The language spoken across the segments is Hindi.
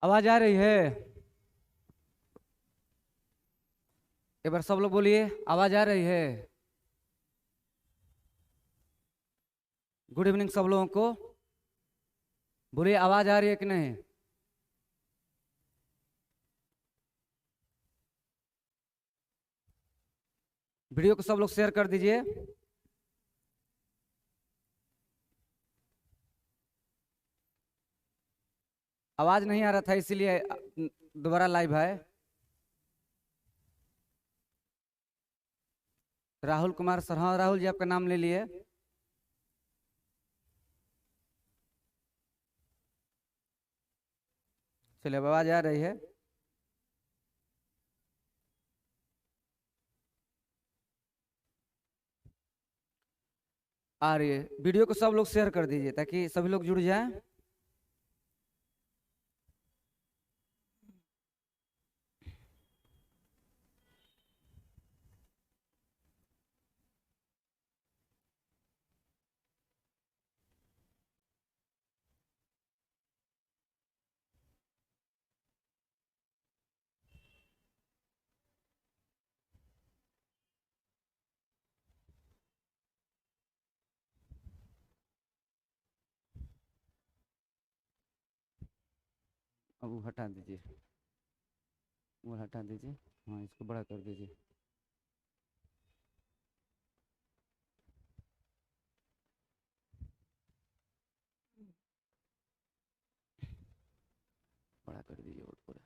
आवाज आ रही है? एक बार सब लोग बोलिए, आवाज आ रही है? गुड इवनिंग सब लोगों को। बोलिए, आवाज आ रही है कि नहीं? वीडियो को सब लोग शेयर कर दीजिए। आवाज नहीं आ रहा था इसीलिए दोबारा लाइव है। राहुल कुमार सर, हाँ राहुल जी आपका नाम ले लिए। चलिए, अब आवाज आ रही है? आ रही है। वीडियो को सब लोग शेयर कर दीजिए ताकि सभी लोग जुड़ जाएं। अब वो हटा दीजिए, वो हटा दीजिए। हाँ, इसको बड़ा कर दीजिए। बड़ा कर दीजिए और पूरा।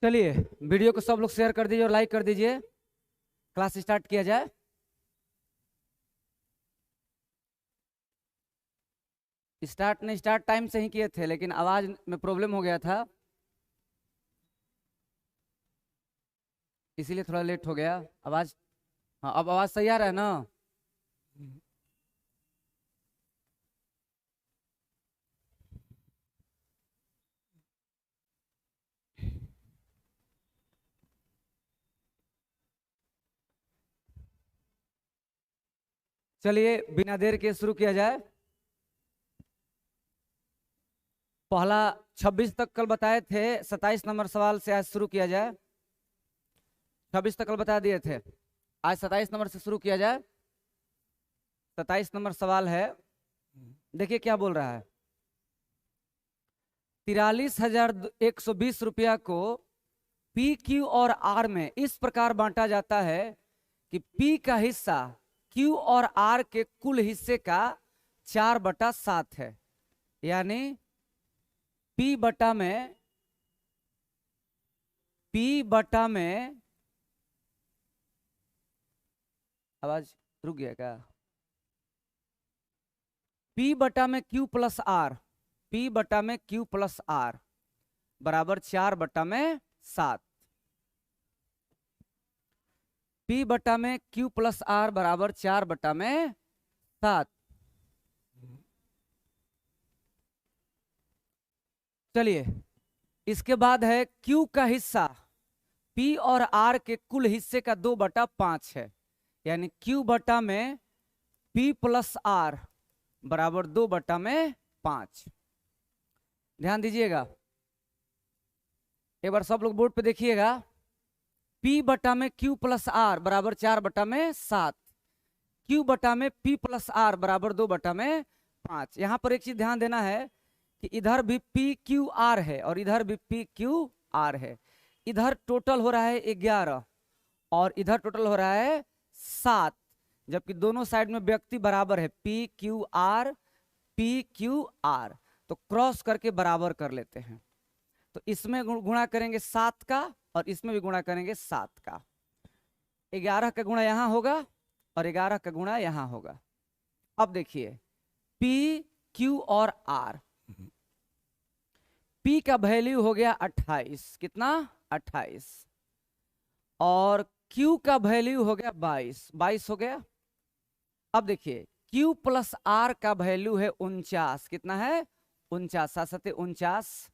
चलिए, वीडियो को सब लोग शेयर कर दीजिए और लाइक कर दीजिए। क्लास स्टार्ट किया जाए। स्टार्ट टाइम से ही किए थे, लेकिन आवाज में प्रॉब्लम हो गया था, इसीलिए थोड़ा लेट हो गया। आवाज, हाँ अब आवाज सही आ रहा है ना? चलिए, बिना देर के शुरू किया जाए। पहला 26 तक कल बताए थे, 27 नंबर सवाल से आज शुरू किया जाए। 26 तक कल बता दिए थे, आज 27 नंबर से शुरू किया जाए। 27 नंबर सवाल है, देखिए क्या बोल रहा है। 43,120 रुपया को पी, क्यू और आर में इस प्रकार बांटा जाता है कि पी का हिस्सा क्यू और आर के कुल हिस्से का 4/7 है। यानी पी बटा में आवाज रुक गया क्या? पी बटा में क्यू प्लस आर, पी बटा में क्यू प्लस आर बराबर 4/7। पी बटा में क्यू प्लस आर बराबर 4/7। चलिए, इसके बाद है क्यू का हिस्सा पी और आर के कुल हिस्से का 2/5 है। यानी क्यू बटा में पी प्लस आर बराबर 2/5। ध्यान दीजिएगा, एक बार सब लोग बोर्ड पे देखिएगा। P बटा में Q प्लस आर बराबर 4/7, Q बटा में P प्लस आर बराबर 2/5। यहां पर एक चीज ध्यान देना है कि इधर भी PQR है और इधर भी PQR है। इधर टोटल हो रहा है 11 और इधर टोटल हो रहा है 7, जबकि दोनों साइड में व्यक्ति बराबर है, PQR PQR। तो क्रॉस करके बराबर कर लेते हैं। तो इसमें गुणा करेंगे 7 का और इसमें भी गुणा करेंगे 7 का। 11 का गुणा यहां होगा और 11 का गुणा यहां होगा। अब देखिए, P Q और R, P का वैल्यू हो गया 28, कितना 28, और Q का वैल्यू हो गया 22 हो गया। अब देखिए, Q प्लस R का वैल्यू है 49, कितना है 49, 7×7 = 49,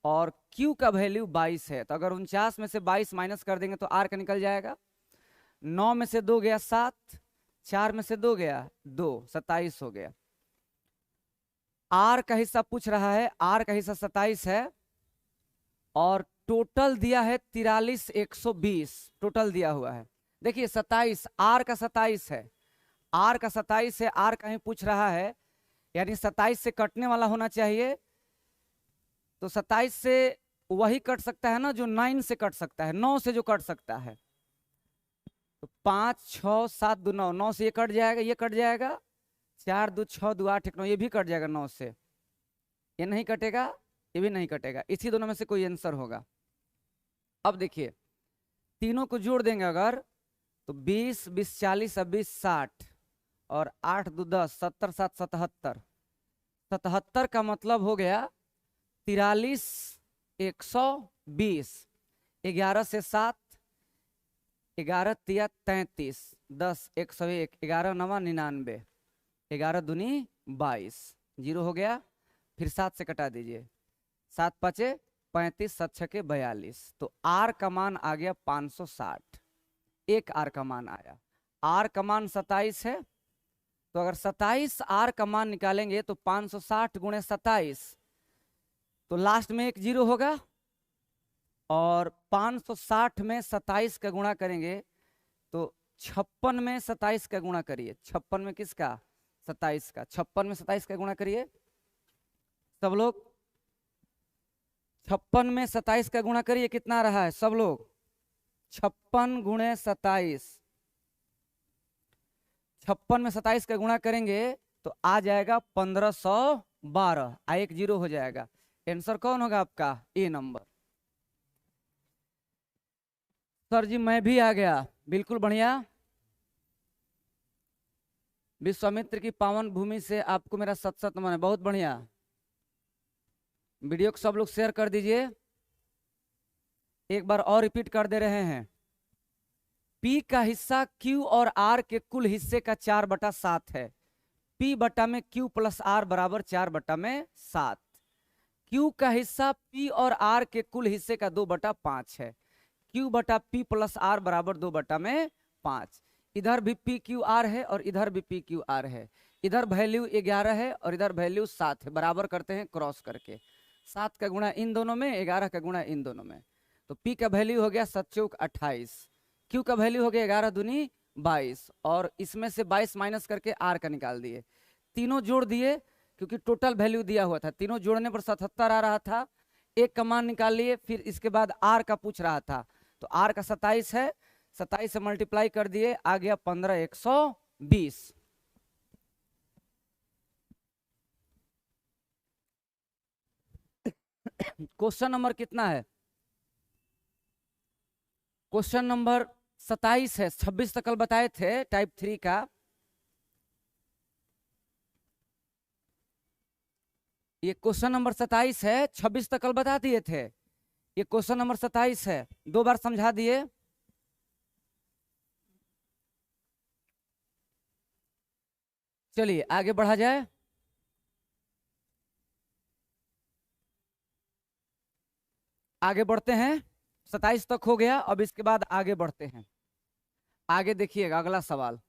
और Q का वैल्यू 22 है। तो अगर 49 में से 22 माइनस कर देंगे तो R का निकल जाएगा। 9 में से 2 गया 7, 4 में से 2 गया 2, 27 हो गया। आर का हिस्सा पूछ रहा है, आर का हिस्सा 27 है और टोटल दिया है 43,120 टोटल दिया हुआ है। देखिए 27 आर का 27 है, आर का 27 है, आर कहीं पूछ रहा है, यानी 27 से कटने वाला होना चाहिए। तो 27 से वही कट सकता है ना जो 9 से कट सकता है, 9 से जो कट सकता है। तो 5 6 7 2 9, 9 से ये कट जाएगा, ये कट जाएगा, 4 2 6 2 8 1 9, ये भी कट जाएगा 9 से, ये नहीं कटेगा, ये भी नहीं कटेगा, इसी दोनों में से कोई आंसर होगा। अब देखिए तीनों को जोड़ देंगे अगर, तो 20 20 40 और 20 60 और 8 2 10, 70 7 77, 77 का मतलब हो गया 43,120, 11 से 7, 11 तिया 33, 10 101, 11 9 99, 11 दूनी 22, 0 हो गया। फिर 7 से कटा दीजिए, 7 5 35, 7 6 42, तो आर का मान आ गया 560, एक आर का मान आया। आर का मान 27 है, तो अगर 27 आर का मान निकालेंगे तो 560 गुणे 27, तो लास्ट में एक 0 होगा, और 560 में 27 का गुणा करेंगे तो 56 में 27 का गुणा करिए, 56 में किसका 27 का, 56 में 27 का गुणा करिए सब लोग, 56 में 27 का गुणा करिए, कितना रहा है सब लोग, 56 गुणे 27, 56 में 27 का गुणा करेंगे तो आ जाएगा 1512, एक 0 हो जाएगा। आंसर कौन होगा आपका, ए नंबर। सर जी मैं भी आ गया, बिल्कुल बढ़िया। विश्वामित्र की पावन भूमि से आपको मेरा सत सत नमन है, बहुत बढ़िया। वीडियो को सब लोग शेयर कर दीजिए। एक बार और रिपीट कर दे रहे हैं, P का हिस्सा Q और R के कुल हिस्से का 4/7 है। P बटा में Q प्लस R बराबर 4/7। Q का हिस्सा P और R के कुल हिस्से का 2/5 है। Q बटा P प्लस R बराबर 2/5। इधर भी PQR है और इधर भी PQR है। इधर वैल्यू 11 है और इधर वैल्यू 7 है, बराबर करते हैं क्रॉस करके। 7 का गुणा इन दोनों में, 11 का गुणा इन दोनों में, तो P का वैल्यू हो गया 7 चौक 28, Q का वैल्यू हो गया 11 दूनी 22, और इसमें से 22 माइनस करके R का निकाल दिए। तीनों जोड़ दिए क्योंकि टोटल वैल्यू दिया हुआ था, तीनों जोड़ने पर 77 आ रहा था। एक का मान निकाल लिए, फिर इसके बाद R का पूछ रहा था, तो R का 27 है, 27 से मल्टीप्लाई कर दिए, आ गया 15,120। क्वेश्चन नंबर कितना है, क्वेश्चन नंबर 27 है। 26 तक कल बताए थे टाइप 3 का, ये क्वेश्चन नंबर 27 है। 26 तक कल बता दिए थे, ये क्वेश्चन नंबर 27 है, 2 बार समझा दिए। चलिए आगे बढ़ा जाए। आगे बढ़ते हैं, 27 तक हो गया, अब इसके बाद आगे बढ़ते हैं। आगे देखिएगा अगला सवाल,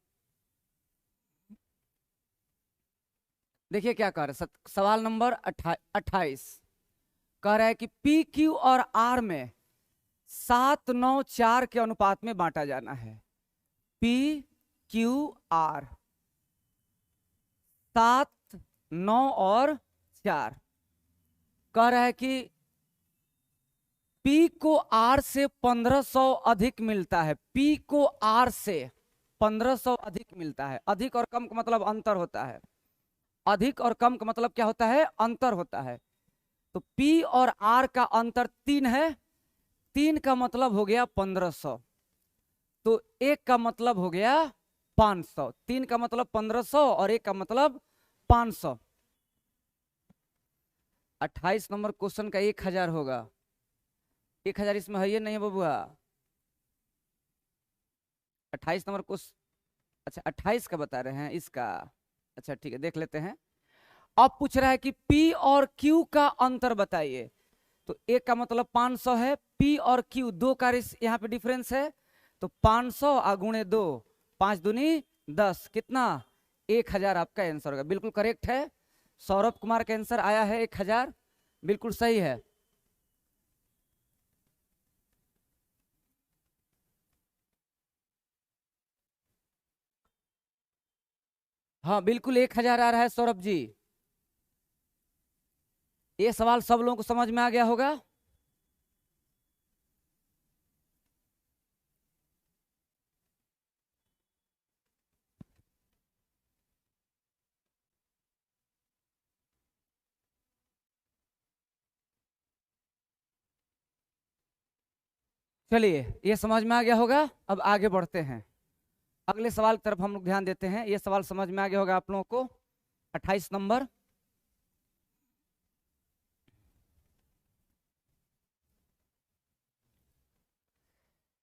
देखिए क्या कह रहे हैं। सवाल नंबर 28 कह रहा है कि पी क्यू और आर में 7 9 4 के अनुपात में बांटा जाना है। पी क्यू आर 7 9 और 4, कह रहा है कि P को R से 1500 अधिक मिलता है। P को R से 1500 अधिक मिलता है। अधिक और कम का मतलब अंतर होता है, अधिक और कम का मतलब क्या होता है, अंतर होता है। तो P और R का अंतर 3 है, 3 का मतलब हो गया 1500, तो 1 का मतलब हो गया 500। 3 का मतलब 1500 और 1 का मतलब 500। 28 नंबर क्वेश्चन का 1000 होगा। 1000 इसमें है ये नहीं है बबुआ। 28 नंबर क्वेश्चन, अच्छा 28 का बता रहे हैं इसका, अच्छा ठीक है देख लेते हैं। अब पूछ रहा है कि P और Q का अंतर बताइए। तो 1 का मतलब 500 है, P और Q 2 का यहाँ पे डिफरेंस है, तो 500 गुणे 2, 5 दूनी 10 कितना 1000 आपका आंसर होगा। बिल्कुल करेक्ट है। सौरभ कुमार का आंसर आया है 1000, बिल्कुल सही है। हाँ बिल्कुल 1000 आ रहा है सौरभ जी। ये सवाल सब लोगों को समझ में आ गया होगा। चलिए ये समझ में आ गया होगा। अब आगे बढ़ते हैं, अगले सवाल की तरफ हम लोग ध्यान देते हैं। ये सवाल समझ में आ गया होगा आप लोगों को। 28 नंबर,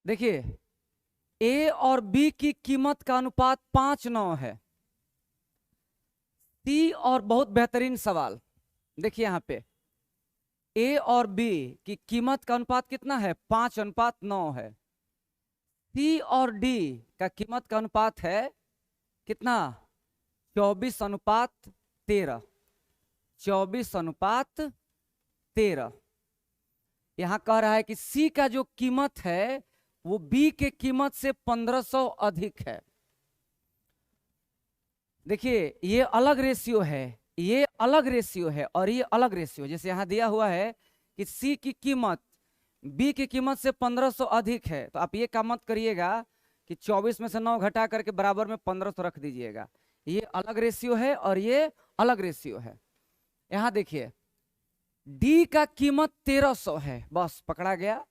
देखिए ए और बी की कीमत का अनुपात 5:9 है। सी और बहुत बेहतरीन सवाल, देखिए यहाँ पे ए और बी की कीमत का अनुपात कितना है, 5:9 है। सी और डी का कीमत का अनुपात है कितना, 24:13। 24:13। यहां कह रहा है कि सी का जो कीमत है वो बी के कीमत से 1500 अधिक है। देखिए ये अलग रेशियो है, ये अलग रेशियो है और ये अलग रेशियो। जैसे यहां दिया हुआ है कि सी की कीमत बी की कीमत से 1500 अधिक है, तो आप ये काम मत करिएगा कि 24 में से 9 घटा करके बराबर में 1500 रख दीजिएगा। ये अलग रेशियो है और ये अलग रेशियो है। यहां देखिए डी का कीमत 1300 है, बस पकड़ा गया।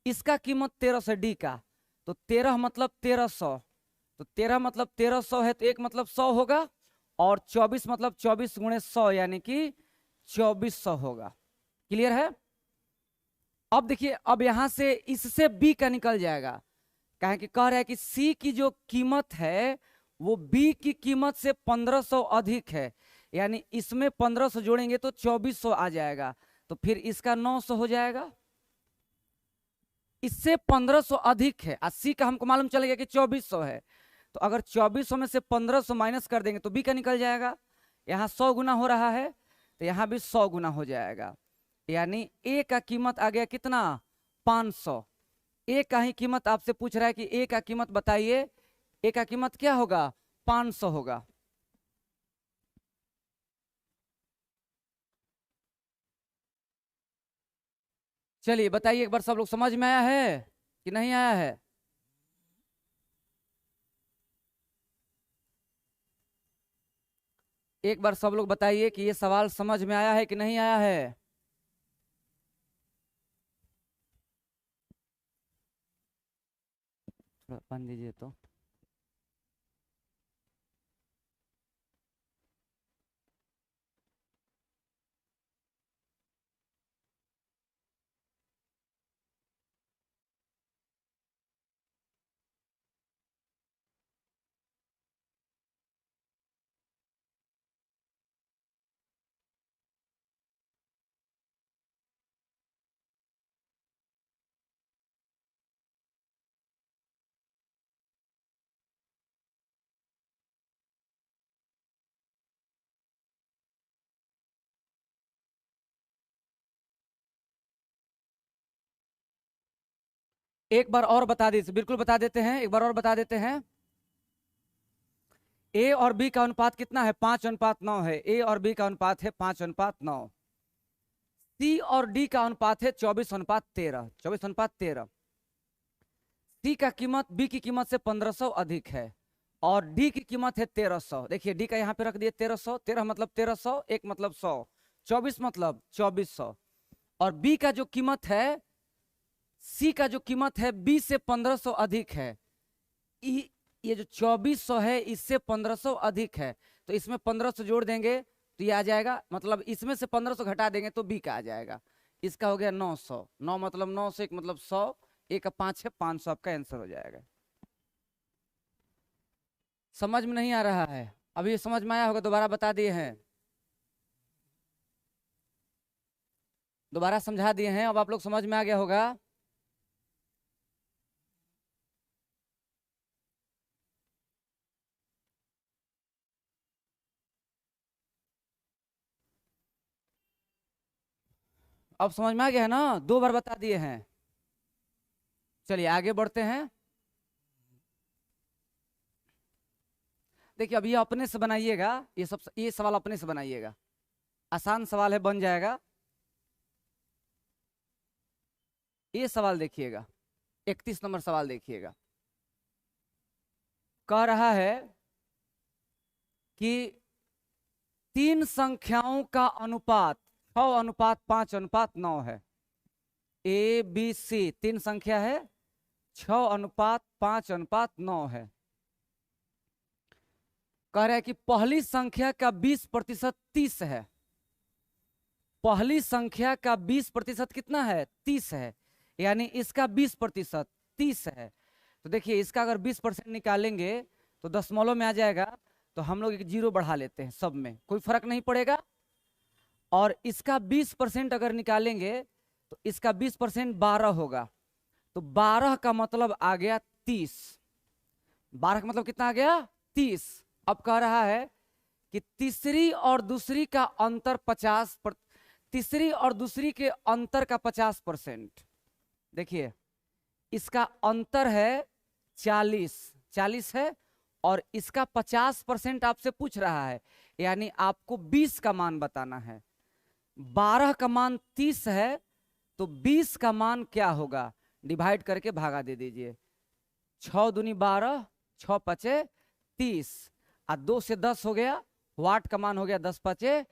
इसका कीमत 1300 डी का, तो 13 मतलब 1300, तो 13 मतलब 1300 है, तो एक मतलब 100 होगा और 24 मतलब 24 गुणे 100 यानी कि 2400 होगा। क्लियर है। अब देखिए अब यहां से इससे बी का निकल जाएगा, कहे कि कह रहा है कि सी की जो कीमत है वो बी की कीमत से 1500 अधिक है, यानी इसमें 1500 जोड़ेंगे तो 2400 आ जाएगा, तो फिर इसका 900 हो जाएगा। इससे 1500 अधिक है, 80 का हमको मालूम चलेगा कि 2400 है, तो अगर 2400 में से 1500 माइनस कर देंगे तो बी का निकल जाएगा। यहाँ 100 गुना हो रहा है तो यहाँ भी 100 गुना हो जाएगा, यानी ए का कीमत आ गया कितना, 500। ए का ही कीमत आपसे पूछ रहा है कि ए का कीमत बताइए, ए का कीमत क्या होगा, 500 होगा। चलिए बताइए एक बार सब लोग, समझ में आया है कि नहीं आया है। एक बार सब लोग बताइए कि ये सवाल समझ में आया है कि नहीं आया है। थोड़ा पानी दीजिए तो। एक बार और बता दीजिए, बिल्कुल बता देते हैं, एक बार और बता देते हैं। ए और बी का अनुपात कितना है, 5:9 है। ए और बी का अनुपात है 5:9। सी और डी का अनुपात है 24:13। 24:13। सी का कीमत बी की कीमत से 1500 अधिक है और डी की कीमत है 1300। देखिए डी का यहाँ पे रख दिए 1300, 13 मतलब 1300, एक मतलब 100, 24 मतलब 2400। और बी का जो कीमत है, सी का जो कीमत है बी से 1500 अधिक है। ये जो 2400 है इससे 1500 अधिक है, तो इसमें 1500 जोड़ देंगे तो ये आ जाएगा, मतलब इसमें से 1500 घटा देंगे तो बी का आ जाएगा। इसका हो गया 900। 9 मतलब 900, एक मतलब 100, एक का 5 है, 500 आपका आंसर हो जाएगा। समझ में नहीं आ रहा है, अभी समझ में आया होगा, दोबारा बता दिए हैं, दोबारा समझा दिए हैं, अब आप लोग समझ में आ गया होगा। अब समझ में आ गया है ना, 2 बार बता दिए हैं। चलिए आगे बढ़ते हैं। देखिए अब ये अपने से बनाइएगा, ये सवाल अपने से बनाइएगा, आसान सवाल है, बन जाएगा। ये सवाल देखिएगा, 31 नंबर सवाल देखिएगा। कह रहा है कि 3 संख्याओं का अनुपात 6:5:9 है। ए बी सी 3 संख्या है, 6:5:9 है। कह रहा है कि पहली संख्या का 20% 30 है। पहली संख्या का 20% कितना है? 30 है। यानी इसका 20% 30 है। तो देखिए इसका अगर 20% निकालेंगे तो दशमलव में आ जाएगा, तो हम लोग एक 0 बढ़ा लेते हैं, सब में कोई फर्क नहीं पड़ेगा। और इसका 20% अगर निकालेंगे तो इसका 20% 12 होगा। तो 12 का मतलब आ गया 30। 12 का मतलब कितना आ गया? 30। अब कह रहा है कि तीसरी और दूसरी का अंतर 50 तीसरी और दूसरी के अंतर का 50%। देखिए इसका अंतर है 40 है, और इसका 50% आपसे पूछ रहा है, यानी आपको 20 का मान बताना है। 12 का मान 30 है, तो 20 का मान क्या होगा? डिवाइड करके भागा दे दीजिए। 6 दूनी 12, 6 पचे 30, और 2 से 10 हो गया, वाट का मान हो गया 10 पचे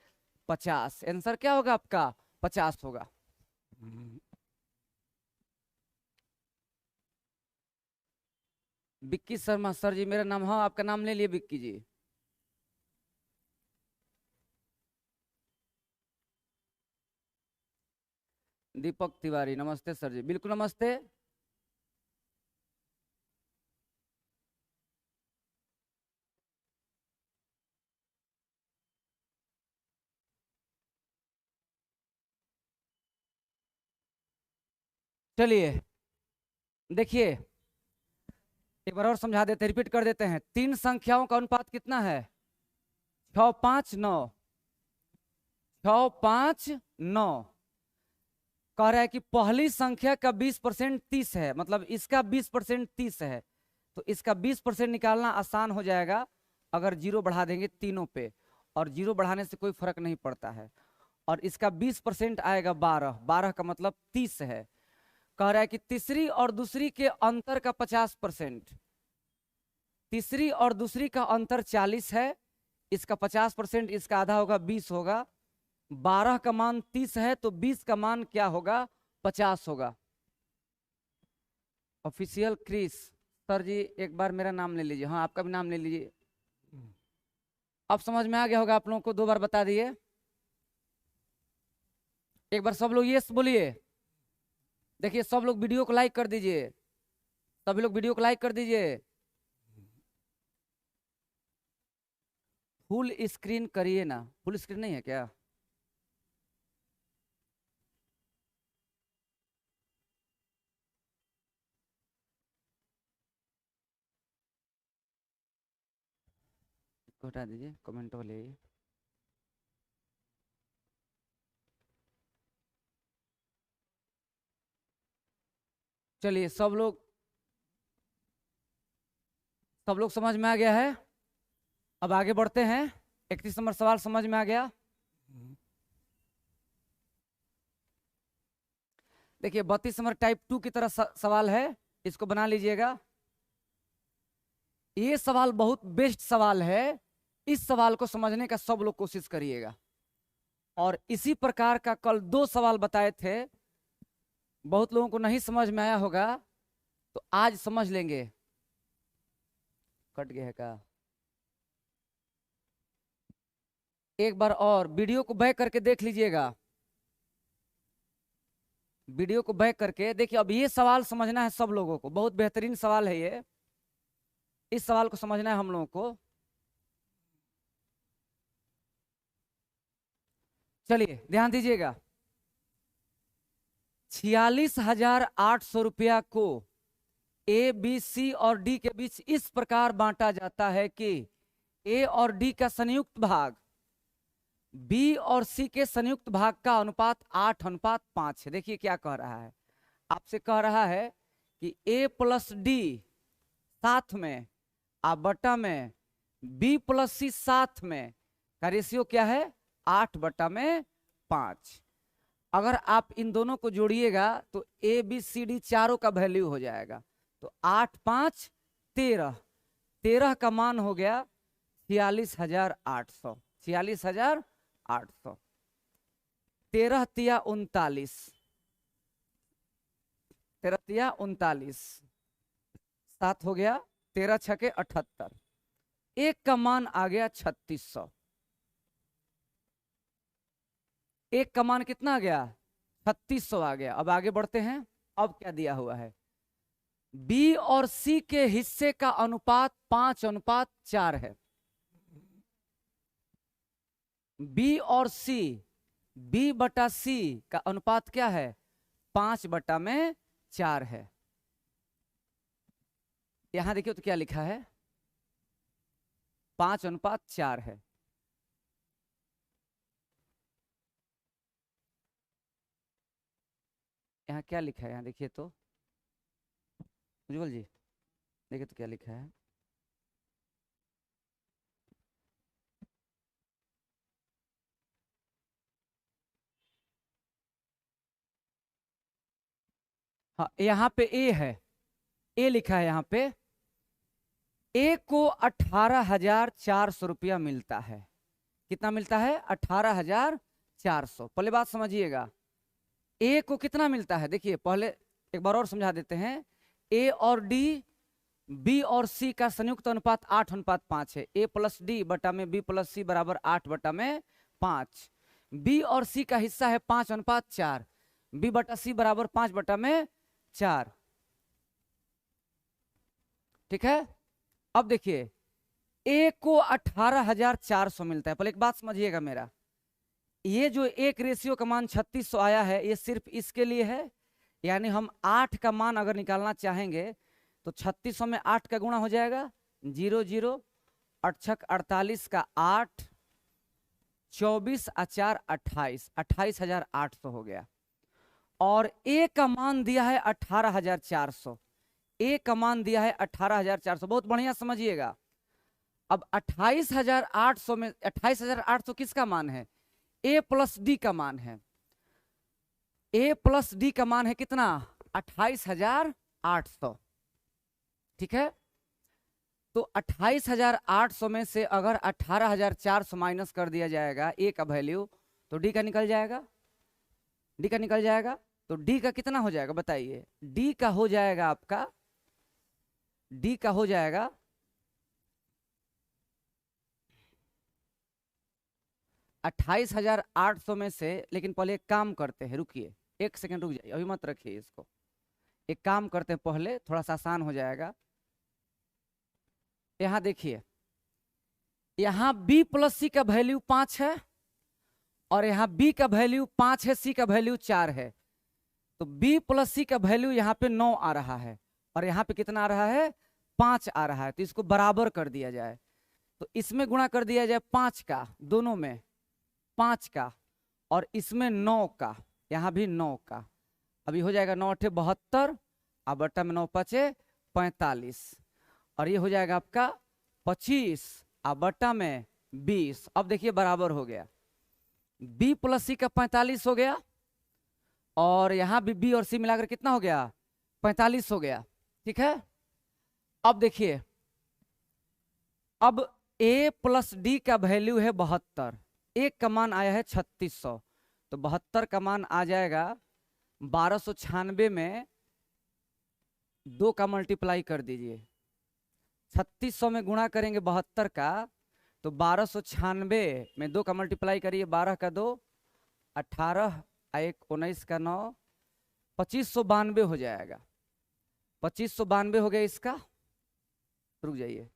50। आंसर क्या होगा आपका? 50 होगा। विक्की शर्मा सर जी मेरा नाम, हाँ आपका नाम ले लिए विक्की जी। दीपक तिवारी नमस्ते सर जी, बिल्कुल नमस्ते। चलिए देखिए एक बार और समझा देते हैं, रिपीट कर देते हैं। 3 संख्याओं का अनुपात कितना है? 6:5:9। 6:5:9। कह रहा है कि पहली संख्या का 20% 30 है, मतलब इसका 20% 30 है। तो इसका 20% निकालना आसान हो जाएगा अगर 0 बढ़ा देंगे तीनों पे, और 0 बढ़ाने से कोई फर्क नहीं पड़ता है। और इसका 20% आएगा 12, 12 का मतलब 30 है। कह रहा है कि तीसरी और दूसरी के अंतर का 50%। तीसरी और दूसरी का अंतर 40 है, इसका 50%, इसका आधा होगा 20 होगा। 12 का मान 30 है, तो 20 का मान क्या होगा? 50 होगा। ऑफिशियल क्रिस सर जी एक बार मेरा नाम ले लीजिए, हाँ आपका भी नाम ले लीजिए। अब समझ में आ गया होगा आप लोगों को, 2 बार बता दिए। एक बार सब लोग यस बोलिए। देखिए सब लोग वीडियो को लाइक कर दीजिए, सभी लोग वीडियो को लाइक कर दीजिए। फुल स्क्रीन करिए ना, फुल स्क्रीन नहीं है क्या? हटा दीजिए, कमेंट वाले। चलिए सब लोग समझ में आ गया है। अब आगे बढ़ते हैं। 31 नंबर सवाल समझ में आ गया। देखिए 32 नंबर टाइप 2 की तरह सवाल है, इसको बना लीजिएगा। ये सवाल बहुत बेस्ट सवाल है, इस सवाल को समझने का सब लोग कोशिश करिएगा। और इसी प्रकार का कल 2 सवाल बताए थे, बहुत लोगों को नहीं समझ में आया होगा, तो आज समझ लेंगे। कट गया है का? एक बार और वीडियो को बैक करके देख लीजिएगा। वीडियो को बैक करके देखिए। अब ये सवाल समझना है सब लोगों को, बहुत बेहतरीन सवाल है ये, इस सवाल को समझना है हम लोगों को। चलिए ध्यान दीजिएगा। 46,800 रुपया को ए बी सी और डी के बीच इस प्रकार बांटा जाता है कि ए और डी का संयुक्त भाग बी और सी के संयुक्त भाग का अनुपात 8:5 है। देखिए क्या कह रहा है, आपसे कह रहा है कि ए प्लस डी साथ में आप बटा में बी प्लस सी साथ में का रेशियो क्या है 8/5। अगर आप इन दोनों को जोड़िएगा तो ए बी सी डी चारों का वैल्यू हो जाएगा। तो 8 5 13, 13 का मान हो गया 46,800। 46,800। 13 तिया 39, 13 तिया 39, 7 हो गया, 13 छके 78, एक का मान आ गया 3600। एक का मान कितना आ गया 3600 आ गया। अब आगे बढ़ते हैं। अब क्या दिया हुआ है, बी और सी के हिस्से का अनुपात 5:4 है। बी और सी, बी बटा सी का अनुपात क्या है 5/4 है। यहां देखिए तो क्या लिखा है 5:4 है। यहाँ क्या लिखा है, यहाँ देखिए तो उज्जवल जी, देखिए तो क्या लिखा है। हाँ यहाँ पे ए है, ए लिखा है यहाँ पे। ए को 18,400 रुपया मिलता है। कितना मिलता है 18,400। पहले बात समझिएगा, ए को कितना मिलता है, देखिए पहले एक बार और समझा देते हैं। ए और डी, बी और सी का संयुक्त अनुपात 8:5 है। ए प्लस डी बटा में बी प्लस सी बराबर 8/5। बी और सी का हिस्सा है 5:4, बी बटा सी बराबर 5/4। ठीक है। अब देखिए ए को 18,400 मिलता है। पहले एक बात समझिएगा मेरा, ये जो एक रेशियो का मान 3600 आया है ये सिर्फ इसके लिए है। यानी हम 8 का मान अगर निकालना चाहेंगे तो 3600 में 8 का गुणा हो जाएगा 0 0, 8 छक 48 का 8, 24 और 4 28, 28,800 हो गया। और ए का मान दिया है 18,400। ए का मान दिया है 18,400। बहुत बढ़िया समझिएगा। अब 28,800 में 28,800 किसका मान है, ए प्लस डी का मान है। ए प्लस डी का मान है कितना 28,800। ठीक है। तो 28,800 में से अगर 18,400 माइनस कर दिया जाएगा ए का वैल्यू तो डी का निकल जाएगा। डी का निकल जाएगा तो डी का कितना हो जाएगा बताइए। डी का हो जाएगा आपका, डी का हो जाएगा 28,800 में से। लेकिन पहले एक काम करते हैं, रुकिए 1 सेकंड रुक जाइए, अभी मत रखिए इसको। एक काम करते हैं पहले, थोड़ा सा आसान हो जाएगा। यहां देखिए, यहां बी प्लस सी का वैल्यू 5 है और यहां बी का वैल्यू 5 है, सी का वैल्यू 4 है। तो बी प्लस सी का वैल्यू यहां पे 9 आ रहा है और यहां पे कितना आ रहा है 5 आ रहा है। तो इसको बराबर कर दिया जाए। तो इसमें गुणा कर दिया जाए 5 का, दोनों में 5 का, और इसमें 9 का, यहां भी 9 का। अभी हो जाएगा 9 8 72 और बट्टा में 9 5 45 और ये हो जाएगा आपका 25 और बट्टा में 20। अब देखिए बराबर हो गया, बी प्लस सी का 45 हो गया और यहां भी बी और सी मिलाकर कितना हो गया 45 हो गया। ठीक है। अब देखिए, अब ए प्लस डी का वैल्यू है 72, एक का मान आया है 3600। तो 72 का मान आ जाएगा 1296 में 2 का मल्टीप्लाई कर दीजिए। 3600 में गुणा करेंगे 72 का तो 1296 में 2 का मल्टीप्लाई करिए, 12 का 2 18, 1 19 का 9, 2592 हो जाएगा। 2592 हो गया इसका, रुक जाइए,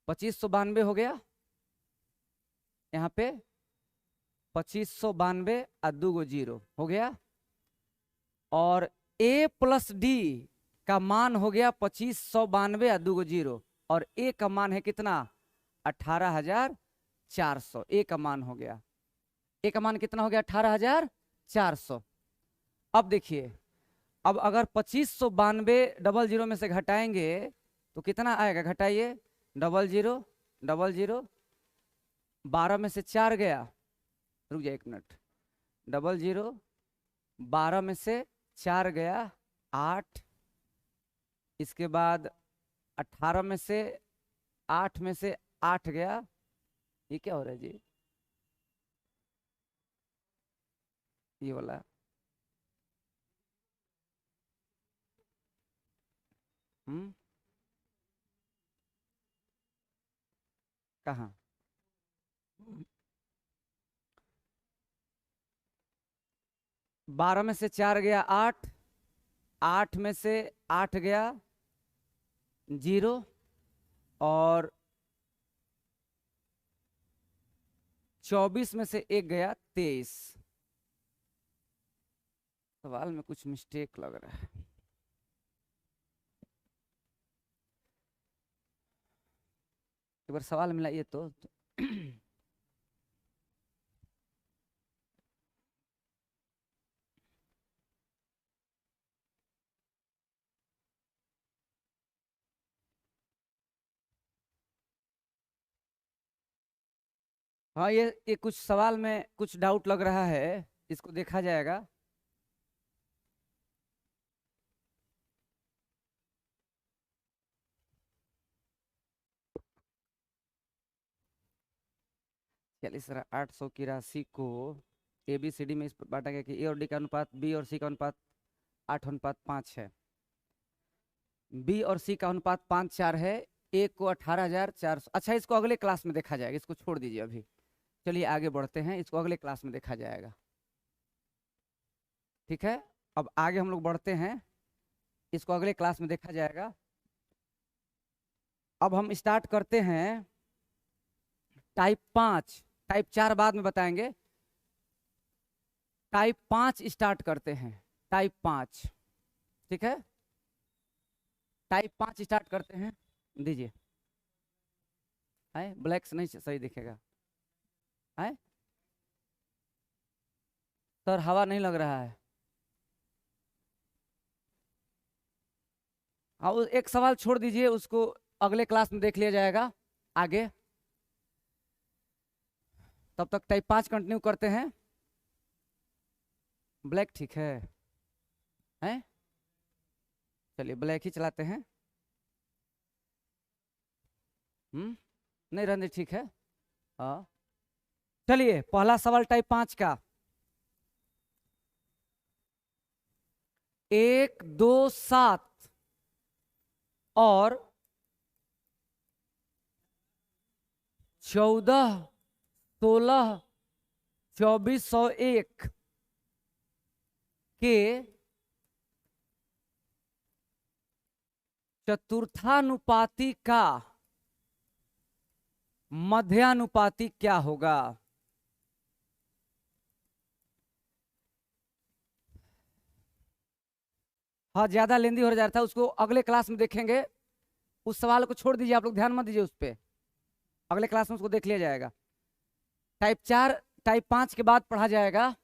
2592 हो गया यहाँ पे 2592 और 2 0 हो गया। और ए प्लस डी का मान हो गया 2592 और 2 0 और ए का मान है कितना 18,400। ए का मान हो गया। ए का मान कितना हो गया 18,400। अब देखिए, अब अगर 2592 में से घटाएंगे तो कितना आएगा, घटाइए, 00 12 में से 4 गया, रुक जाए 1 मिनट, 00 12 में से 4 गया 8, इसके बाद 18 में से 8 में से 8 गया, ये क्या हो रहा है जी, ये वाला, कहाँ, 12 में से 4 गया 8, 8 में से 8 गया 0, और 24 में से 1 गया 23। सवाल में कुछ मिस्टेक लग रहा है। एक बार सवाल मिलाइए तो हाँ, ये कुछ सवाल में कुछ डाउट लग रहा है, इसको देखा जाएगा। इस 800 की राशि को ABCD में इस पर बांटा गया कि A और D का अनुपात B और C का अनुपात 8:5 है, B और C का अनुपात 5:4 है, A को 18,400। अच्छा, इसको अगले क्लास में देखा जाएगा, इसको छोड़ दीजिए अभी, चलिए आगे बढ़ते हैं, इसको अगले क्लास में देखा जाएगा, ठीक है। अब आगे हम लोग बढ़ते हैं, इसको अगले क्लास में देखा जाएगा। अब हम स्टार्ट करते हैं टाइप 5, टाइप 4 बाद में बताएंगे, टाइप 5 स्टार्ट करते हैं, टाइप 5, ठीक है, टाइप 5 स्टार्ट करते हैं, दीजिए, है ब्लैक से नहीं सही दिखेगा, है सर, हवा नहीं लग रहा है। हाँ, एक सवाल छोड़ दीजिए, उसको अगले क्लास में देख लिया जाएगा आगे, तब तक टाइप 5 कंटिन्यू करते हैं। ब्लैक ठीक है, चलिए ब्लैक ही चलाते हैं, नहीं रहने ठीक है। हाँ, चलिए पहला सवाल टाइप 5 का, 1 2 7 और 14 16 2401 के चतुर्थानुपाती का मध्यानुपाती क्या होगा। हाँ, ज्यादा लेंदी हो जा रहा था, उसको अगले क्लास में देखेंगे, उस सवाल को छोड़ दीजिए, आप लोग ध्यान मत दीजिए उस पर, अगले क्लास में उसको देख लिया जाएगा। टाइप 4 टाइप 5 के बाद पढ़ा जाएगा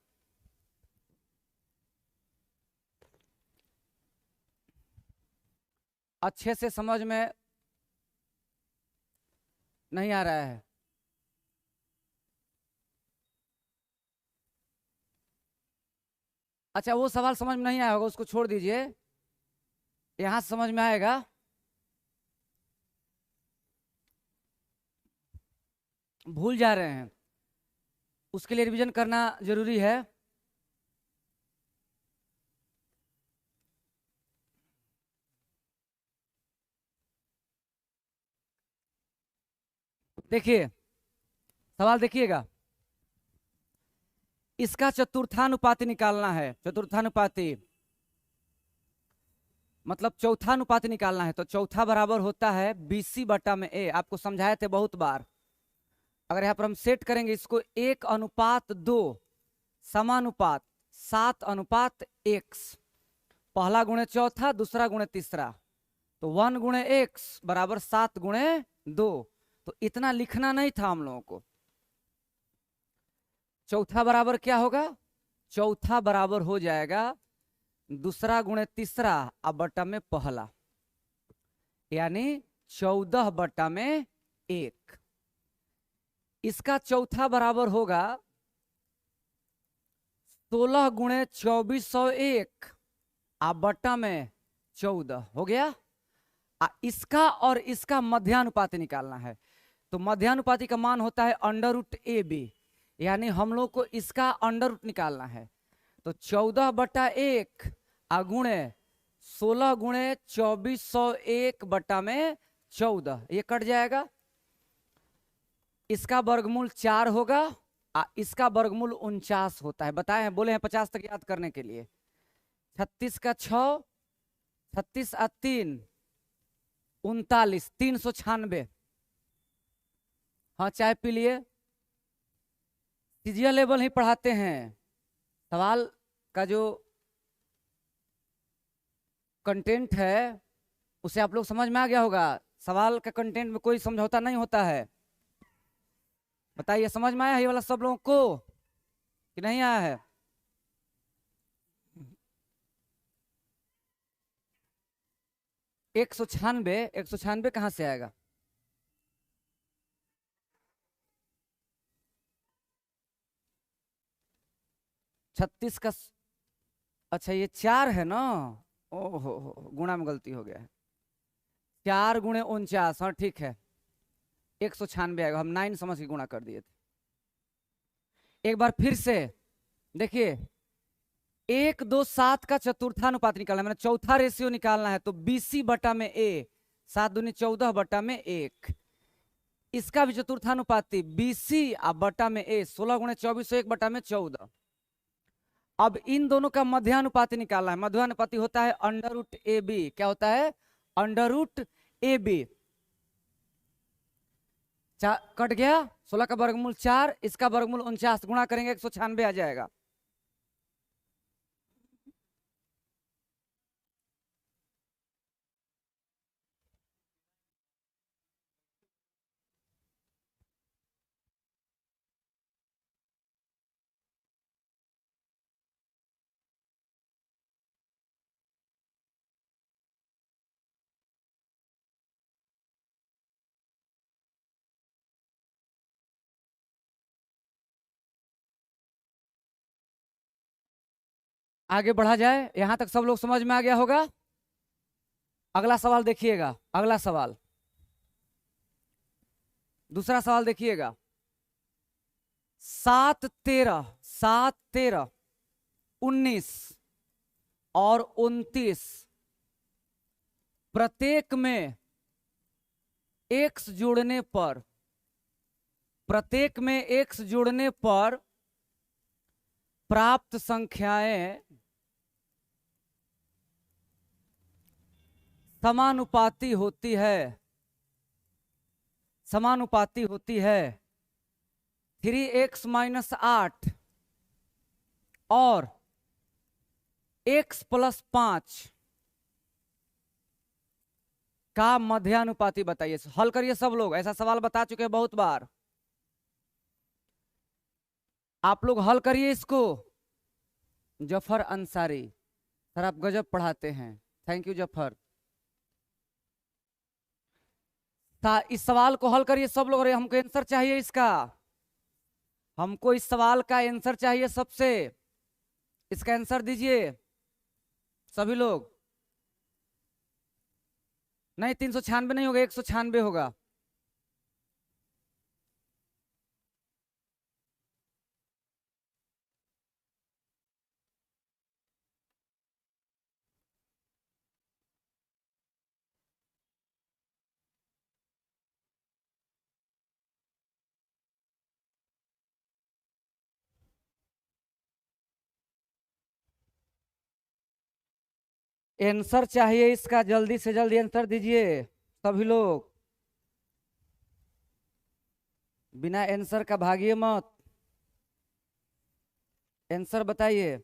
अच्छे से समझ में नहीं आ रहा है। अच्छा, वो सवाल समझ में नहीं आया होगा, उसको छोड़ दीजिए, यहां समझ में आएगा। भूल जा रहे हैं, उसके लिए रिवीजन करना जरूरी है। देखिए सवाल देखिएगा, इसका चतुर्थानुपाती निकालना है, चतुर्थानुपाती मतलब चौथानुपाती निकालना है, तो चौथा बराबर होता है BC बटा में A, आपको समझाए थे बहुत बार। अगर यहाँ पर हम सेट करेंगे इसको 1:2 समानुपात 7:1, पहला गुणे चौथा, दूसरा गुणे तीसरा, तो 1 गुणे x बराबर 7 गुणे 2, तो इतना लिखना नहीं था हम लोगों को, चौथा बराबर क्या होगा? चौथा बराबर हो जाएगा दूसरा गुणे तीसरा अब बटा में पहला, यानी 14/1। इसका चौथा बराबर होगा 16 गुणे 2401 अब बटा में 14 हो गया। इसका और इसका मध्यानुपाती निकालना है, तो मध्यानुपाती का मान होता है √AB, यानी हम लोग को इसका √ निकालना है। तो 14/1 गुणे 16 गुणे 2401 बटा में 14, ये कट जाएगा। इसका वर्गमूल 4 होगा, इसका वर्गमूल 49 होता है। बताए हैं, बोले हैं 50 तक याद करने के लिए। 36 का 6, 36 और 3 39, 396। हाँ, चाय पी लिए। सीजीएल लेवल ही पढ़ाते हैं। सवाल का जो कंटेंट है उसे आप लोग समझ में आ गया होगा। सवाल का कंटेंट में कोई समझौता नहीं होता है। बताइए, समझ में आया ये वाला सब लोगों को कि नहीं आया है? 196 कहां से आएगा? छत्तीस का अच्छा, ये 4 है ना। ओहो, गुणा में गलती हो गया है। 4 गुणे 49, हाँ ठीक है, 196 आएगा। हम 9 समझ के गुणा कर दिए थे। एक बार फिर से देखिए, 1 2 7 का चतुर्थानुपात निकालना है, मैंने चौथा रेशियो निकालना है। तो BC बटा में A, 7 दूनी 14 बटा में 1। इसका भी चतुर्थानुपाती BC बटा में A, 16 गुणे 2401 बटा में 14। अब इन दोनों का मध्यानुपाती निकालना है। मध्यानुपाती होता है √AB। क्या होता है? √AB। कट गया। 16 का वर्गमूल 4, इसका वर्गमूल 49, गुणा करेंगे 196 आ जाएगा। आगे बढ़ा जाए, यहां तक सब लोग समझ में आ गया होगा। अगला सवाल देखिएगा। अगला सवाल, दूसरा सवाल देखिएगा। 7 13, 7 13 19 और 29 प्रत्येक में x जोड़ने पर, प्रत्येक में x जोड़ने पर प्राप्त संख्याएं समानुपाती होती है। समानुपाती होती है। 3x - 8 और x + 5 का मध्यानुपाती बताइए। हल करिए सब लोग, ऐसा सवाल बता चुके हैं बहुत बार। आप लोग हल करिए इसको। जफर अंसारी सर, आप गजब पढ़ाते हैं, थैंक यू जफर। इस सवाल को हल करिए सब लोग। हमको आंसर चाहिए इसका, हमको इस सवाल का आंसर चाहिए सबसे। इसका आंसर दीजिए सभी लोग। नहीं, 396 नहीं होगा, 196 होगा। आंसर चाहिए इसका, जल्दी से जल्दी आंसर दीजिए सभी लोग। बिना आंसर का भागिए मत, आंसर बताइए।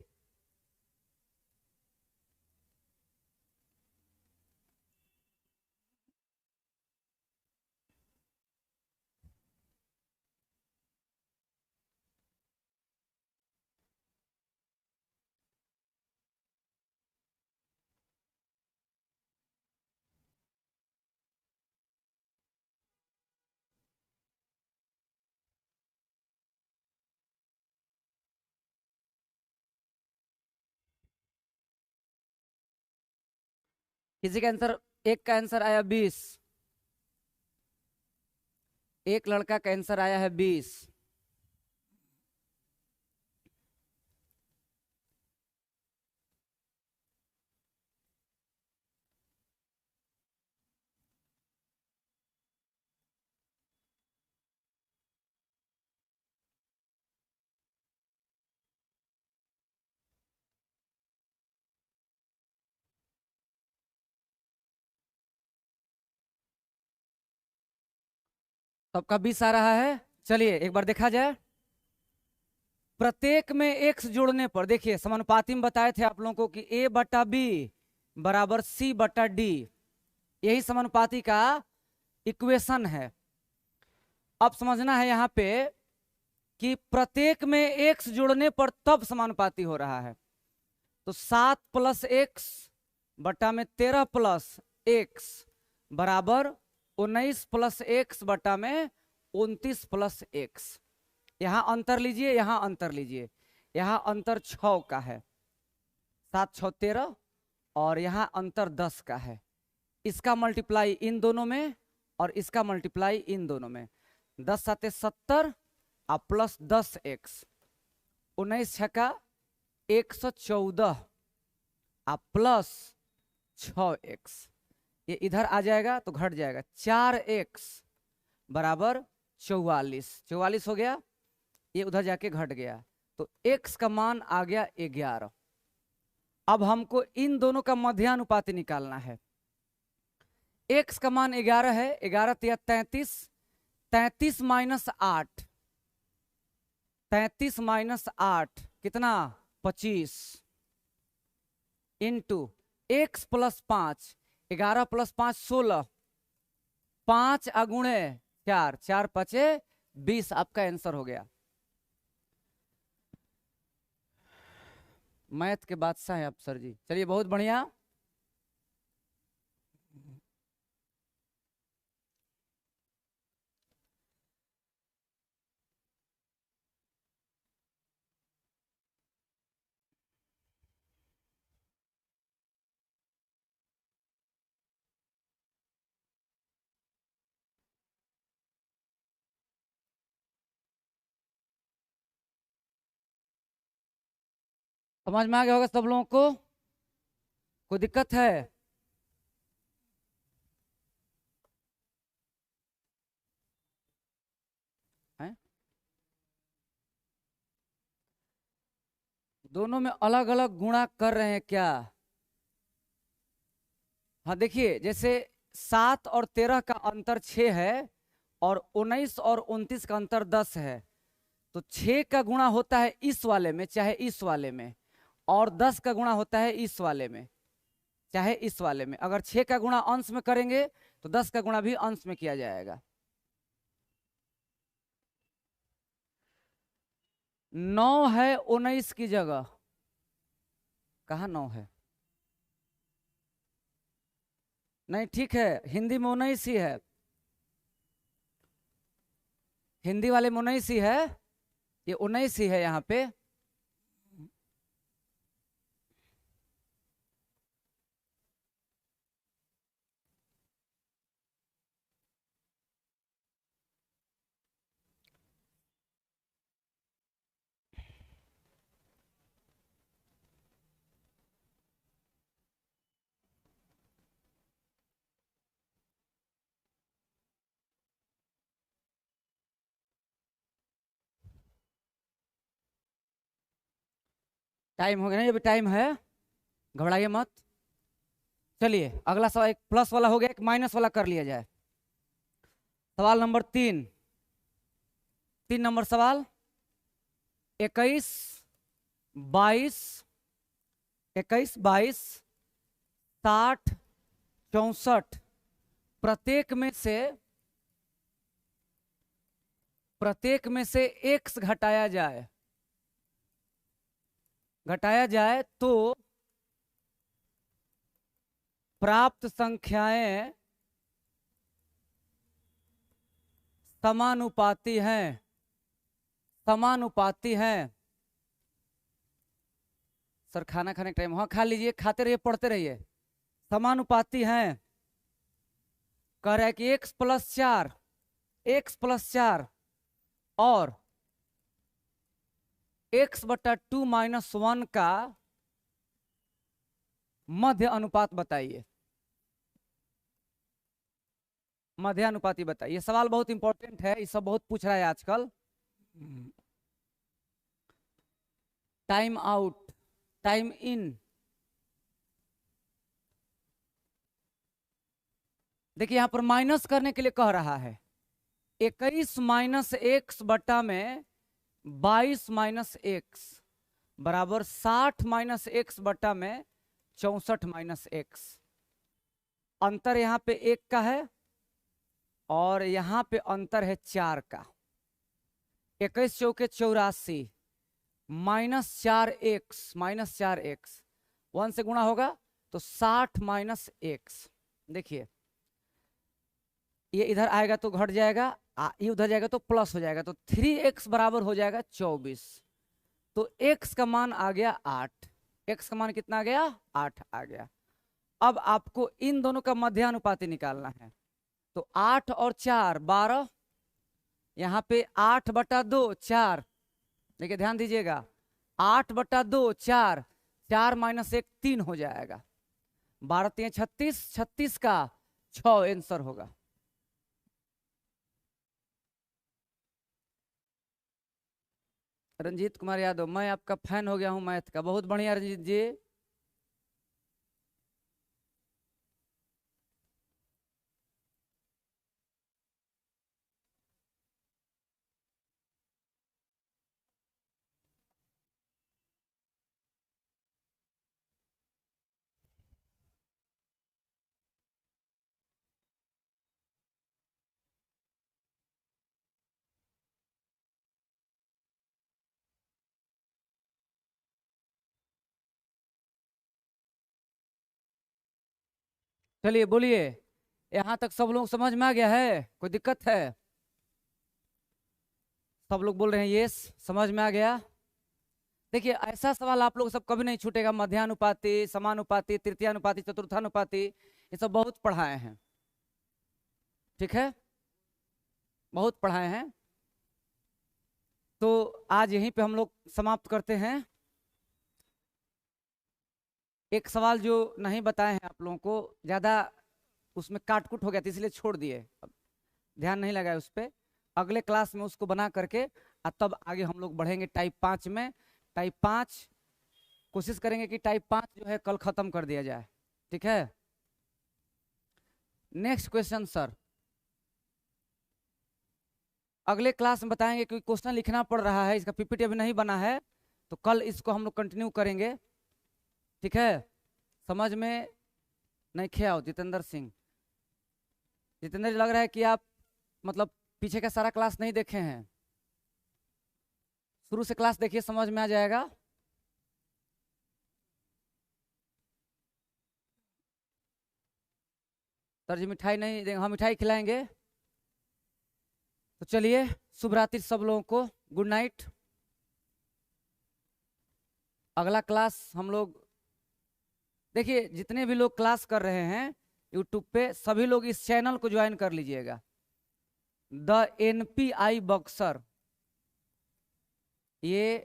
किसी का आंसर, एक का आंसर आया 20, एक लड़का का आंसर आया है 20। सबका 20 आ रहा है। चलिए एक बार देखा जाए। प्रत्येक में एक्स जोड़ने पर, देखिए समानुपाती में बताए थे आप लोगों को कि ए बटा बी बराबर सी बटा डी, यही समानुपाती का इक्वेशन है। अब समझना है यहाँ पे कि प्रत्येक में एक्स जोड़ने पर तब समानुपाती हो रहा है। तो 7 प्लस एक्स बटा में 13 प्लस एक्स बराबर 19 प्लस एक्स बटा में 29 प्लस एक्स। यहां अंतर लीजिए, यहां अंतर लीजिए, यहां अंतर 6 का है, 7 6 13, और यहां अंतर 10 का है। इसका मल्टीप्लाई इन दोनों में और इसका मल्टीप्लाई इन दोनों में, 10 7 70 और प्लस 10 एक्स, 19 छक्का 114 और प्लस 6 एक्स। ये इधर आ जाएगा तो घट जाएगा, 4 एक्स बराबर 44, 44 हो गया, ये उधर जाके घट गया, तो x का मान आ गया 11। अब हमको इन दोनों का मध्यानुपाती निकालना है। x का मान 11 है, 11 तिया 33, 33 माइनस 8, 33 माइनस 8 कितना 25, इंटू x प्लस 5, 11 प्लस 5 16, 5 अगुणे 4, 4 5 20, आपका आंसर हो गया। मैथ के बादशाह है आप सर जी। चलिए बहुत बढ़िया। समझ में आ गया होगा सब लोगों को? कोई दिक्कत है? हैं? दोनों में अलग अलग गुणा कर रहे हैं क्या? हाँ देखिए, जैसे 7 और 13 का अंतर 6 है और 19 और 29 का अंतर 10 है, तो 6 का गुणा होता है इस वाले में चाहे इस वाले में, और 10 का गुणा होता है इस वाले में चाहे इस वाले में। अगर 6 का गुणा अंश में करेंगे तो 10 का गुणा भी अंश में किया जाएगा। 9 है 19 की जगह, कहा 9 है? नहीं ठीक है, हिंदी में 19 ही है, हिंदी वाले में 19 ही है, ये 19 ही है यहाँ पे। टाइम हो गया ना, ये भी टाइम है, घबराइए मत। चलिए अगला सवाल, एक प्लस वाला हो गया, एक माइनस वाला कर लिया जाए। सवाल नंबर 3, 3 नंबर सवाल। 21 22 21 22 60 64 प्रत्येक में से x घटाया जाए तो प्राप्त संख्याएं समानुपाती हैं। सर खाना खाने का टाइम, हाँ खा लीजिए, खाते रहिए, पढ़ते रहिए, समानुपाती हैं, कह रहा है कि x प्लस 4 और x बटा 2 माइनस 1 का मध्य अनुपात बताइए। मध्य अनुपाती बताइए। सवाल बहुत इंपॉर्टेंट है, ये सब बहुत पूछ रहा है आजकल। Time out, time in. देखिए यहां पर माइनस करने के लिए कह रहा है 21 माइनस एक्स बटा में 22 माइनस एक्स बराबर 60 माइनस एक्स बटा में 64 माइनस एक्स। अंतर यहां पे 1 का है और यहां पे अंतर है 4 का। 21 चौके 84 माइनस 4x 1 से गुणा होगा तो 60 माइनस एक्स। देखिए ये इधर आएगा तो घट जाएगा, ये उधर जाएगा तो प्लस हो जाएगा, तो 3x बराबर हो जाएगा 24। तो x का मान आ गया 8। x का मान कितना आ गया? 8 आ गया। अब आपको इन दोनों का मध्यानुपाती निकालना है। तो 8 और 4 12, यहाँ पे 8 बटा 2 4। देखिए ध्यान दीजिएगा, 8 बटा 2 4, 4 माइनस 1 3 हो जाएगा। 12 3 36, 36 का 6 आंसर होगा। रंजीत कुमार यादव, मैं आपका फैन हो गया हूं मैथ का। बहुत बढ़िया रंजीत जी। चलिए बोलिए, यहां तक सब लोग समझ में आ गया है? कोई दिक्कत है? सब लोग बोल रहे हैं यस, समझ में आ गया। देखिए ऐसा सवाल आप लोग सब कभी नहीं छूटेगा। मध्यानुपाती, समानुपाती, तृतीयानुपाती, चतुर्थानुपाती, ये सब बहुत पढ़ाए हैं, ठीक है, बहुत पढ़ाए हैं। तो आज यहीं पे हम लोग समाप्त करते हैं। एक सवाल जो नहीं बताए हैं आप लोगों को, ज्यादा उसमें काटकुट हो गया था इसलिए छोड़ दिए, ध्यान नहीं लगा उस पर। अगले क्लास में उसको बना करके तब आगे हम लोग बढ़ेंगे टाइप 5 में। टाइप 5 कोशिश करेंगे कि टाइप 5 जो है कल खत्म कर दिया जाए, ठीक है। नेक्स्ट क्वेश्चन सर, अगले क्लास में बताएंगे क्योंकि क्वेश्चन लिखना पड़ रहा है, इसका पीपीटी अभी नहीं बना है, तो कल इसको हम लोग कंटिन्यू करेंगे, ठीक है। समझ में नहीं ख्याल? जितेंद्र सिंह, जितेंद्र लग रहा है कि आप मतलब पीछे का सारा क्लास नहीं देखे हैं। शुरू से क्लास देखिए, समझ में आ जाएगा। सर जी मिठाई नहीं देंगे? हाँ मिठाई खिलाएंगे। तो चलिए, शुभ रात्रि सब लोगों को, गुड नाइट। अगला क्लास हम लोग, देखिए जितने भी लोग क्लास कर रहे हैं यूट्यूब पे, सभी लोग इस चैनल को ज्वाइन कर लीजिएगा, द एनपीआई बॉक्सर। ये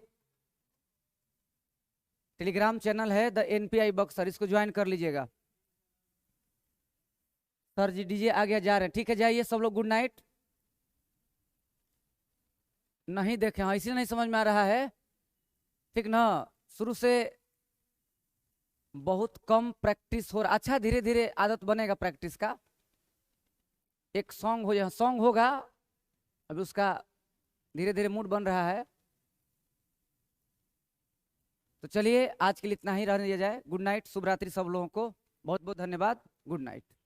टेलीग्राम चैनल है द एनपीआई बॉक्सर, इसको ज्वाइन कर लीजिएगा। सर जी डीजे आ गया, जा रहे हैं, ठीक है, जाइए सब लोग, गुड नाइट। नहीं देखे? हाँ इसीलिए नहीं समझ में आ रहा है, ठीक ना। शुरू से बहुत कम प्रैक्टिस हो रहा, अच्छा धीरे धीरे आदत बनेगा प्रैक्टिस का। एक सॉन्ग हो जाए, सॉन्ग होगा अभी, उसका धीरे धीरे मूड बन रहा है। तो चलिए आज के लिए इतना ही रहने दिया जाए। गुड नाइट, शुभ रात्रि सब लोगों को, बहुत बहुत धन्यवाद, गुड नाइट।